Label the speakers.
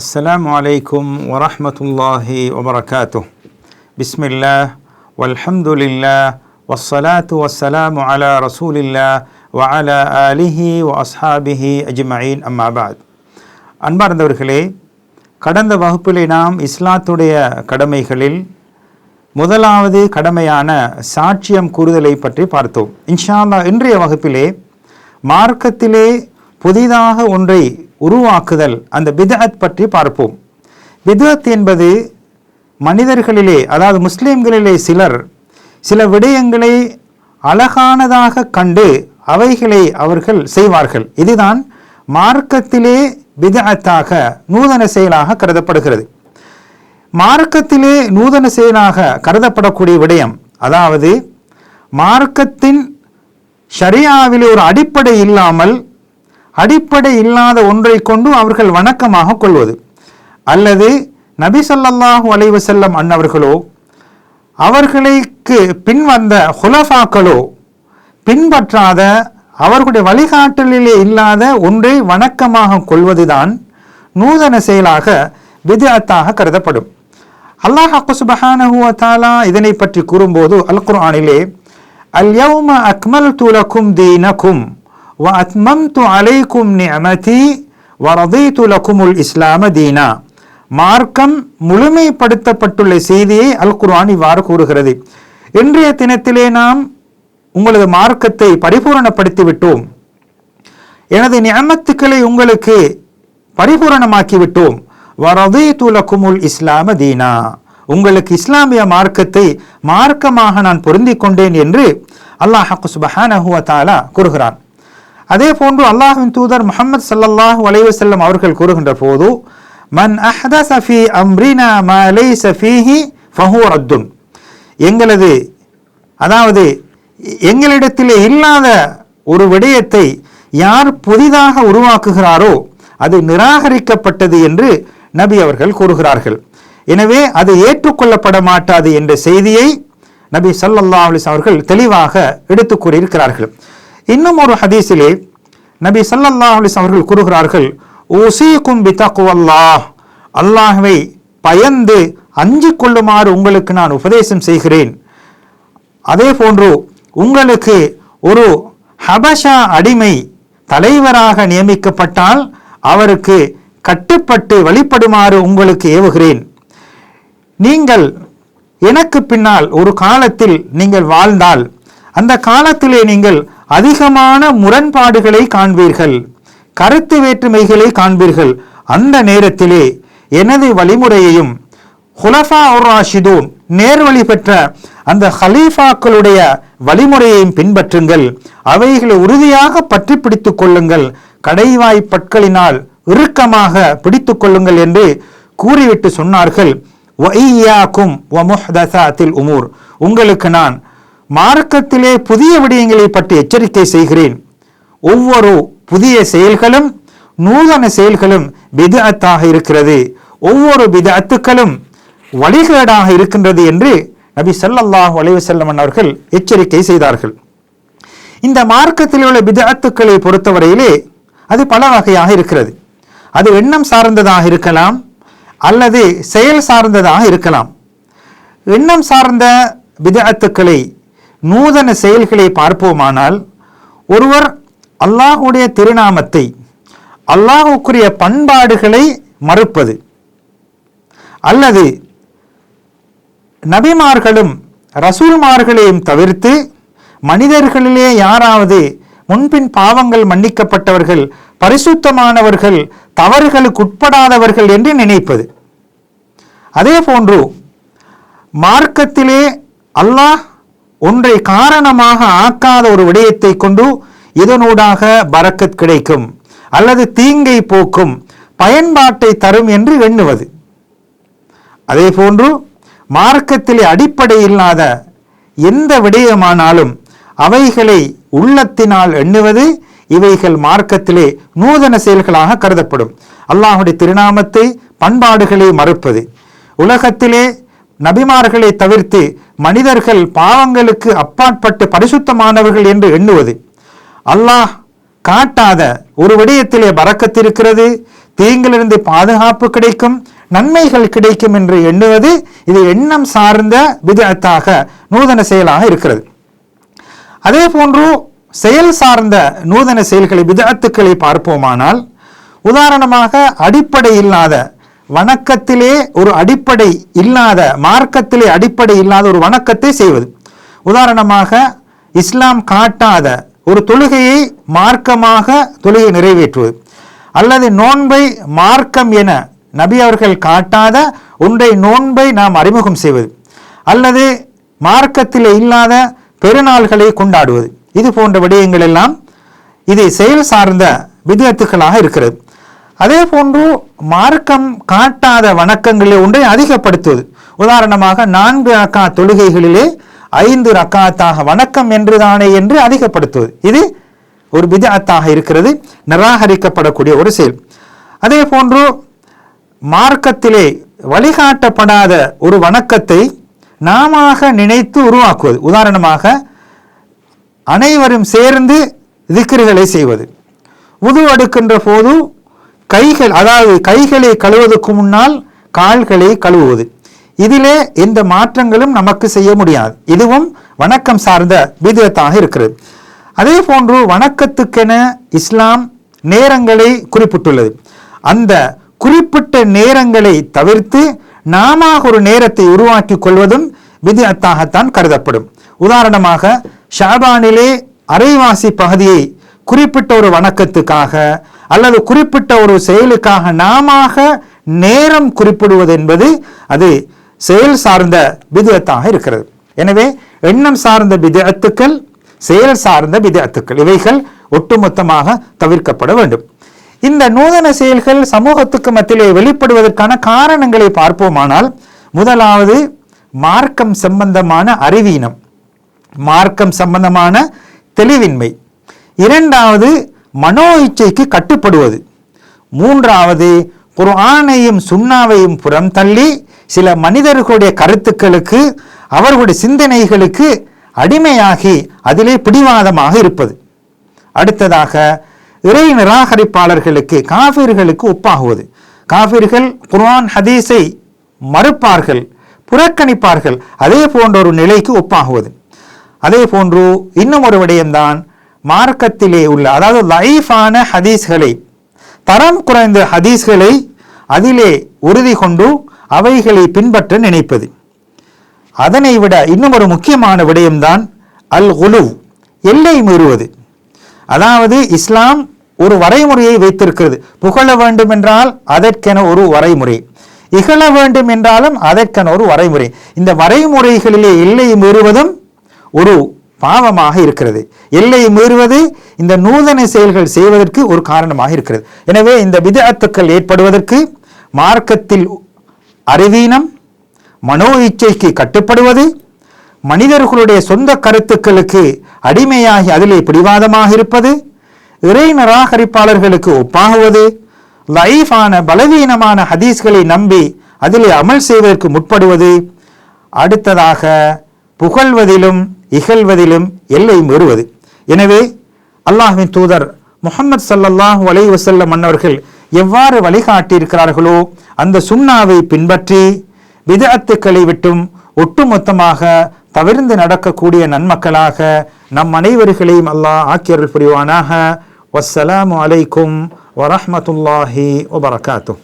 Speaker 1: السلام عليكم ورحمة الله وبركاته. بسم الله والحمد لله والصلاة والسلام على رسول الله وعلى آله وأصحابه أجمعين أما بعد. அன்பார்ந்தவர்களே, கடந்த வகுப்பிலே நாம் இஸ்லாத்துடைய கடமைகளில் முதலாவது கடமையான சாட்சியம் கூறுதலை பற்றி பார்த்தோம். இன்ஷா அல்லாஹ் இன்றைய வகுப்பிலே மார்க்கத்திலே புதிதாக ஒன்றை உருவாக்குதல், அந்த பித்அத் பற்றி பார்ப்போம். பித்அத் என்பது மனிதர்களிலே, அதாவது முஸ்லிம்களிலே சிலர் சில விடயங்களை அழகானதாக கண்டு அவைகளை அவர்கள் செய்வார்கள். இதுதான் மார்க்கத்திலே பித்அத்தாக, நூதன செயலாக கருதப்படுகிறது. மார்க்கத்திலே நூதன செயலாக கருதப்படக்கூடிய விடயம், அதாவது மார்க்கத்தின் ஷரியாவிலே ஒரு அடிப்படை இல்லாமல், அடிப்படை இல்லாத ஒன்றை கொண்டு அவர்கள் வணக்கமாக கொள்வது, அல்லது நபி ஸல்லல்லாஹு அலைஹி வஸல்லம் அன்னவர்களோ அவர்களுக்கு பின்வந்த ஹுலஃபாக்களோ பின்பற்றாத, அவர்களுடைய வழிகாட்டலிலே இல்லாத ஒன்றை வணக்கமாக கொள்வதுதான் நூதன செயலாக பித்அத்தாக கருதப்படும். அல்லாஹ் சுப்ஹானஹு வ தஆலா இதனை பற்றி கூறும்போது அல் குர்ஆனிலே அல்-யௌம அக்மல்து லக்கும் தீனக்கும் வ அத்மம்து அலைக்கும் நிஅமதி வ ரதீது லக்குமுல் இஸ்லாம தீனா. மார்க்கம் முழுமைப்படுத்தப்பட்டுள்ள செய்தியை அல் குர்ஆன் இவ்வாறு கூறுகிறது. இன்றைய தினத்திலே நாம் உங்களது மார்க்கத்தை பரிபூரணப்படுத்தி விட்டோம், எனது நிஅமத்துக்களை உங்களுக்கு பரிபூரணமாக்கி விட்டோம். வ ரதீது லக்குமுல் இஸ்லாம தீனா, உங்களுக்கு இஸ்லாமிய மார்க்கத்தை மார்க்கமாக நான் பொருந்திக் கொண்டேன் என்று அல்லாஹ் சுப்ஹானஹு வ தஆலா கூறுகிறான். அதே போன்று அல்லாஹ்வின் தூதர் முஹம்மது ஸல்லல்லாஹு அலைஹி வஸல்லம் அவர்கள் கூறுகின்ற போது மன் அஹ்தஸ ஃபீ அம்ரினா மா லைஸ ஃபீஹி ஃபஹுவ ரத்துன், எங்களது, அதாவது எங்களிடத்திலே இல்லாத ஒரு விடயத்தை யார் புதிதாக உருவாக்குகிறாரோ அது நிராகரிக்கப்பட்டது என்று நபி அவர்கள் கூறுகிறார்கள். எனவே அது ஏற்றுக்கொள்ளப்பட மாட்டாது என்ற செய்தியை நபி ஸல்லல்லாஹு அலைஹி வஸல்லம் அவர்கள் தெளிவாக எடுத்து கூறியிருக்கிறார்கள். இன்னும் ஒரு ஹதீஸிலே நபி ஸல்லல்லாஹு அலைஹி வஸல்லம் அவர்கள் கூறுகிறார்கள், ஊஸீகும் பிதக்வல்லாஹ், அல்லாஹ்வை பயந்து அஞ்சிக் கொள்ளுமாறு உங்களுக்கு நான் உபதேசம் செய்கிறேன். அதே போன்று உங்களுக்கு ஒரு ஹபஷா அடிமை தலைவராக நியமிக்கப்பட்டால் அவருக்கு கட்டுப்பட்டு வழிபடுமாறு உங்களுக்கு ஏவுகிறேன். நீங்கள் எனக்கு பின்னால் ஒரு காலத்தில் நீங்கள் வாழ்ந்தால் அந்த காலத்திலே நீங்கள் அதிகமான முரண்பாடுகளை காண்பீர்கள், கருத்து வேற்றுமைகளை காண்பீர்கள். அந்த நேரத்திலே எனது வழிமுறையையும் ஹுலஃபா உர் ராஷிதூன், நேர்வழி பெற்ற அந்த ஹலீஃபாக்களுடைய வழிமுறையையும் பின்பற்றுங்கள், அவைகளை உறுதியாக பற்றி பிடித்துக் கொள்ளுங்கள், கடைவாய் பற்களினால் இறுக்கமாக பிடித்துக் கொள்ளுங்கள் என்று கூறிவிட்டு சொன்னார்கள். வஇய்யாக்கும் வமுஹ்தஸாத்தில் உமூர், உங்களுக்கு நான் மார்க்கத்திலே புதிய விடயங்களை பற்றி எச்சரிக்கை செய்கிறேன். ஒவ்வொரு புதிய செயல்களும், நூதன செயல்களும் பித்அத்தாக இருக்கிறது, ஒவ்வொரு பித்அத்துக்களும் வழிகேடாக இருக்கின்றது என்று நபி ஸல்லல்லாஹு அலைஹி வஸல்லம் அவர்கள் எச்சரிக்கை செய்தார்கள். இந்த மார்க்கத்தில் உள்ள பித்அத்துக்களை பொறுத்தவரையிலே அது பல வகையாக இருக்கிறது. அது எண்ணம் சார்ந்ததாக இருக்கலாம், அல்லது செயல் சார்ந்ததாக இருக்கலாம். எண்ணம் சார்ந்த பித்அத்துக்களை, நூதன செயல்களை பார்ப்போமானால், ஒருவர் அல்லாஹ்வுடைய திருநாமத்தை, அல்லாஹ்வுக்குரிய பண்பாடுகளை மறுப்பது, அல்லது நபிமார்களும் ரசூல்மார்களையும் தவிர்த்து மனிதர்களிலே யாராவது முன்பின் பாவங்கள் மன்னிக்கப்பட்டவர்கள், பரிசுத்தமானவர்கள், தவறுகளுக்கு உட்படாதவர்கள் என்று நினைப்பது. அதே போன்று மார்க்கத்திலே அல்லாஹ் ஒன்றை காரணமாக ஆக்காத ஒரு விடயத்தை கொண்டு இதனூடாக பரக்கத் கிடைக்கும், அல்லது தீங்கை போக்கும், பயன்பாட்டை தரும் என்று எண்ணுவது. அதே போன்று மார்க்கத்திலே அடிப்படை இல்லாத எந்த விடயமானாலும் அவைகளை உள்ளத்தினால் எண்ணுவது, இவைகள் மார்க்கத்திலே நூதன செயல்களாக கருதப்படும். அல்லாஹ்வுடைய திருநாமத்தை, பண்பாடுகளை மறுப்பது, உலகத்திலே நபிமார்களை தவிர்த்து மனிதர்கள் பாவங்களுக்கு அப்பாற்பட்டு பரிசுத்தமானவர்கள் என்று எண்ணுவது, அல்லாஹ் காட்டாத ஒரு விடயத்திலே பரக்கத் இருக்கிறது, தீங்கிலிருந்து பாதுகாப்பு கிடைக்கும், நன்மைகள் கிடைக்கும் என்று எண்ணுவது இது எண்ணம் சார்ந்த பிதஅத்தாக நூதன செயலாக இருக்கிறது. அதே போன்று செயல் சார்ந்த நூதன செயல்களை பிதஅத்துக்களை பார்ப்போமானால், உதாரணமாக அடிப்படை இல்லாத வணக்கத்திலே ஒரு அடிப்படை இல்லாத, மார்க்கத்திலே அடிப்படை இல்லாத ஒரு வணக்கத்தை செய்வது. உதாரணமாக இஸ்லாம் காட்டாத ஒரு தொழுகையை மார்க்கமாக தொழுகை நிறைவேற்றுவது, அல்லது நோன்பை மார்க்கம் என நபி அவர்கள் காட்டாத ஒன்றை நோன்பை நாம் அறிமுகம் செய்வது, அல்லது மார்க்கத்தில் இல்லாத பெருநாள்களை கொண்டாடுவது, இது போன்ற விடயங்கள் எல்லாம் இது செயல் சார்ந்த பிதஅத்துக்களாக இருக்கிறது. அதே போன்று மார்க்கம் காட்டாத வணக்கங்களில் ஒன்றை அதிகப்படுத்துவது. உதாரணமாக 4 ரக்காத் தொழுகைகளிலே 5 ரக்காத்தாக வணக்கம் என்றுதானே என்று அதிகப்படுத்துவது, இது ஒரு பிதஅத்தாக இருக்கிறது, நிராகரிக்கப்படக்கூடிய ஒரு செயல். அதே போன்று மார்க்கத்திலே வழிகாட்டப்படாத ஒரு வணக்கத்தை நாம நினைத்து உருவாக்குவது. உதாரணமாக அனைவரும் சேர்ந்து திக்ருகளை செய்வது, உது எடுக்கின்ற போது கைகள், அதாவது கைகளை கழுவதற்கு முன்னால் கால்களை கழுவுவது, இதிலே எந்த மாற்றங்களும் நமக்கு செய்ய முடியாது. இதுவும் வணக்கம் சார்ந்த பிதஅத்தாக இருக்கிறது. அதே போன்று வணக்கத்துக்கென இஸ்லாம் நேரங்களை குறிப்பிட்டுள்ளது. அந்த குறிப்பிட்ட நேரங்களை தவிர்த்து நாம ஒரு நேரத்தை உருவாக்கி கொள்வதும் பிதஅத்தாகத்தான் கருதப்படும். உதாரணமாக ஷாபானிலே அரைவாசி பகுதியை குறிப்பிட்ட ஒரு வணக்கத்துக்காக அல்லது குறிப்பிட்ட ஒரு செயலுக்காக நாம நேரம் குறிப்பிடுவது என்பது அது செயல் சார்ந்த பிதஅத்தாக இருக்கிறது. எனவே எண்ணம் சார்ந்த பிதஅத்துக்கள், செயல் சார்ந்த பிதஅத்துக்கள், இவைகள் ஒட்டுமொத்தமாக தவிர்க்கப்பட வேண்டும். இந்த நூதன செயல்கள் சமூகத்துக்கு மத்தியிலே வெளிப்படுவதற்கான காரணங்களை பார்ப்போமானால், முதலாவது மார்க்கம் சம்பந்தமான அறிவீனம், மார்க்கம் சம்பந்தமான தெளிவின்மை. இரண்டாவது மனோ இச்சைக்கு கட்டுப்படுவது. மூன்றாவது குர்ஆனையும் சுன்னாவையும் புறம் தள்ளி சில மனிதர்களுடைய கருத்துக்களுக்கு, அவர்களுடைய சிந்தனைகளுக்கு அடிமையாகி அதிலே பிடிவாதமாக இருப்பது. அடுத்ததாக இறை நிராகரிப்பாளர்களுக்கு, காஃபிர்களுக்கு ஒப்பாகுவது. காஃபிர்கள் குர்ஆன் ஹதீஸை மறுப்பார்கள், புறக்கணிப்பார்கள், அதே போன்ற ஒரு நிலைக்கு ஒப்பாகுவது. அதே போன்று இன்னும் ஒரு விடயம்தான் மார்க்கத்திலே உள்ள, அதாவது லைஃபான ஹதீஸ்களை, தரம் குறைந்த ஹதீஸ்களை அதிலே உறுதி கொண்டு அவைகளை பின்பற்ற நினைப்பது. அதனை விட இன்னும் ஒரு முக்கியமான விடயம்தான் அல் குலுவ், எல்லை மீறுவது. அதாவது இஸ்லாம் ஒரு வரைமுறையை வைத்திருக்கிறது. புகழ வேண்டும் என்றால் அதற்கென ஒரு வரைமுறை, இகழ வேண்டும் என்றாலும் அதற்கென ஒரு வரைமுறை. இந்த வரைமுறைகளிலே எல்லை மீறுவதும் ஒரு பாவமாக இருக்கிறது. எல்லை மீறுவது இந்த நூதன செயல்கள் செய்வதற்கு ஒரு காரணமாக இருக்கிறது. எனவே இந்த பிதஅத்துக்கள் ஏற்படுவதற்கு மார்க்கத்தில் அறிவீனம், மனோ இச்சைக்கு கட்டுப்படுவது, மனிதர்களுடைய சொந்த கருத்துக்களுக்கு அடிமையாகி அதிலே பிடிவாதமாக இருப்பது, இறை நிராகரிப்பாளர்களுக்கு ஒப்பாகுவது, லைஃபான பலவீனமான ஹதீஸ்களை நம்பி அதிலே அமல் செய்வதற்கு முற்படுவது, அடுத்ததாக புகழ்வதிலும் இகழ்வதிலும் எல்லை மீறுவது. எனவே அல்லாஹ்வின் தூதர் முஹம்மது ஸல்லல்லாஹு அலைஹி வஸல்லம் அன்னவர்கள் எவ்வாறு வழிகாட்டியிருக்கிறார்களோ அந்த சுன்னாவை பின்பற்றி பிதஅத்துக்களை விட்டும் ஒட்டுமொத்தமாக தவிர்ந்து நடக்கக்கூடிய நன்மக்களாக நம் அனைவர்களையும் அல்லாஹ் ஆக்கியருள் புரிவானாக. வஸ்ஸலாமு அலைக்கும் வரஹ்மத்துல்லாஹி வபரகாத்துஹு.